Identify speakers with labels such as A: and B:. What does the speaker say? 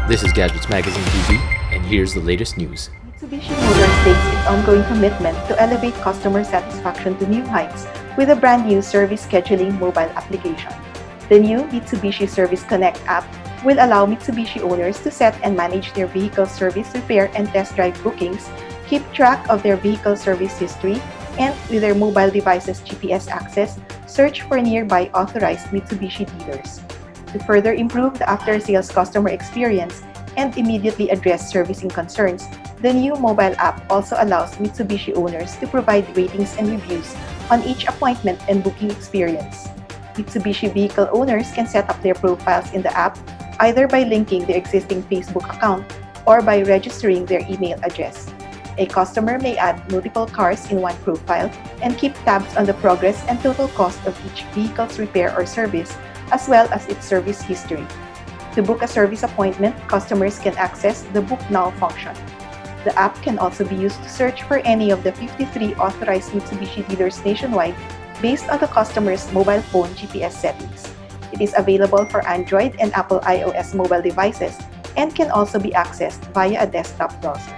A: This is Gadgets Magazine TV, and here's the latest news.
B: Mitsubishi Motors takes its ongoing commitment to elevate customer satisfaction to new heights with a brand new service scheduling mobile application. The new Mitsubishi Service Connect app will allow Mitsubishi owners to set and manage their vehicle service repair and test drive bookings, keep track of their vehicle service history, and with their mobile devices' GPS access, search for nearby authorized Mitsubishi dealers. To further improve the after-sales customer experience and immediately address servicing concerns, the new mobile app also allows Mitsubishi owners to provide ratings and reviews on each appointment and booking experience. Mitsubishi vehicle owners can set up their profiles in the app either by linking their existing Facebook account or by registering their email address. A customer may add multiple cars in one profile and keep tabs on the progress and total cost of each vehicle's repair or service, as well as its service history. To book a service appointment, customers can access the Book Now function. The app can also be used to search for any of the 53 authorized Mitsubishi dealers nationwide based on the customer's mobile phone GPS settings. It is available for Android and Apple iOS mobile devices and can also be accessed via a desktop browser.